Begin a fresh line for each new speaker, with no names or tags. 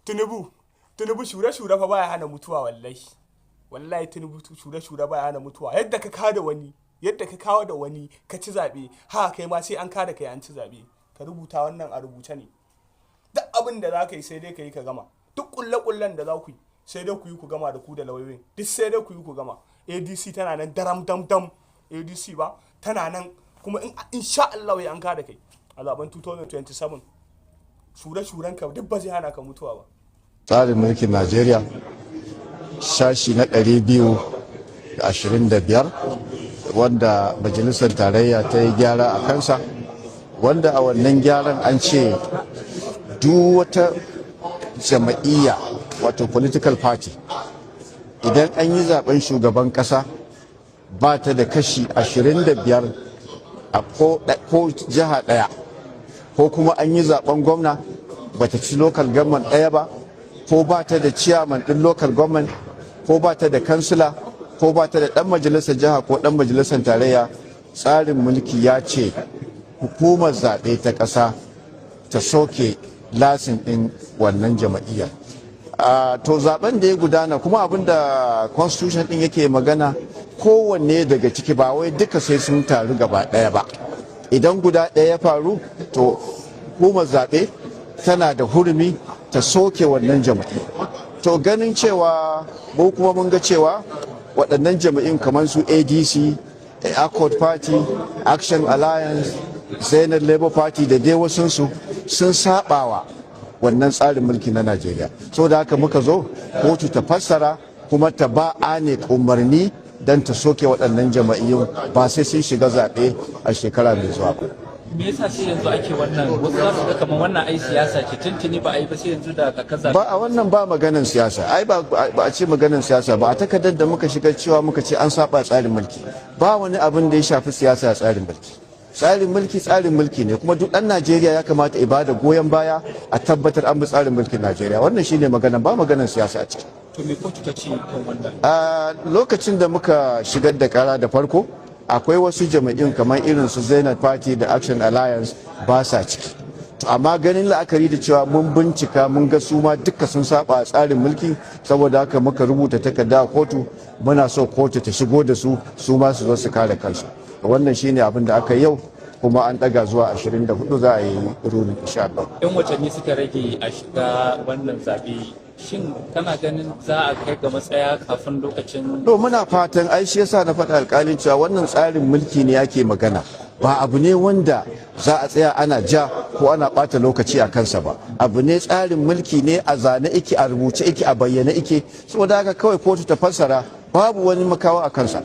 Tinubu shure-shure fa baya hana mutuwa wallahi Tinubu shure-shure baya hana mutuwa yadda ka kawo da wani ka ci zaɓe haka kai ma sai an kada kai an ci zaɓe ka rubuta wannan a rubuce ne duk abin da za ka yi sai dai ka yi ka gama duk kulle-kullen da za ku yi sai dai ku yi ku gama da ku da lauyoyin duk sai dai ku yi ku gama ADC tana nan daram dam ADC ba tana nan kuma insha Allah ya an kada kai a zaben 2027 shure-shuren ka duk ba zai hana ka mutuwa ba.
Tsarin mulkin Najeriya shashi na 225 wanda majalisar tarayya ta yi gyara a kansa, wanda a wannan gyaran an ce duk wata jama'iyya wato political party idan an yi zaben shugaban kasa ba ta da kashi 25 a ko jiha daya, ko kuma an yi zaben gwamna ba ta ci local government daya ba, ko ba ta da chairman din local government, ko ba ta da kansila, ko ba ta da dan majalisar jiha ko dan majalisar tarayya, tsarin mulki ya ce hukumar zaɓe ta ƙasa ta soke lasin ɗin wannan jama'iyyar. To zaben da ya gudana kuma abin da constitution ɗin yake magana kowanne daga ciki ba wai duka sai sun taru gaba ɗaya ba. Idan guda ɗaya ya faru to hukumar zaɓe tana da hurumi ta soke wannan jama'iyya. To ganin cewa mu kuma mun ga cewa waɗannan jama'in kamar su ADC, Accord Party, Action Alliance, Zenith Labour Party da dai wasunsu sun saɓawa wannan tsarin mulki na Najeriya. So da haka muka zo kotu ta fassara kuma ta ba ne umarni don ta soke waɗannan jama'iyyun ba sai sun shiga zaɓe a shekara mai zuwa ba.
Me yasa sai yanzu ake wannan wasu za su ga kamar wannan ai siyasa ce tuntuni ba a yi ba sai yanzu da ka kaza
ba a wannan ba maganan siyasa ai ba a ce maganan siyasa ba a takardar da muka shiga cewa muka ce an saba tsarin mulki ba wani abin da ya shafi siyasa a tsarin mulki. Tsarin mulki ne kuma duk ɗan Najeriya ya kamata ibada goyon baya a tabbatar an bi tsarin mulkin Najeriya wannan shine magana ba maganan siyasa a ciki.
To me kotu ta ce kan wannan?
A lokacin da muka shigar da kara da farko akwai wasu jama'in kamar irin su Zenith Party da Action Alliance ba sa ciki. Amma ganin la'akari da cewa mun bincika mun ga su ma duka sun saba a tsarin mulki saboda haka muka rubuta takarda a kotu muna so kotu ta shigo da su ma su zo su kare kansu. Wannan shine abin da aka yau kuma an daga zuwa 24 za a yi ruling insha Allah.
Yan watanni suka rage a shiga wannan zabe shin kana ganin za a kai ga matsaya kafin lokacin?
To muna fatan ai shi yasa na faɗa alƙalin cewa wannan tsarin mulki ne yake magana ba abu ne wanda za a tsaya ana ja ko ana ɓata lokaci a kansa ba, abu ne tsarin mulki ne a zane ike a rubuce ike a bayyane ike saboda haka kawai kotu ta fassara babu wani makawa a kansa.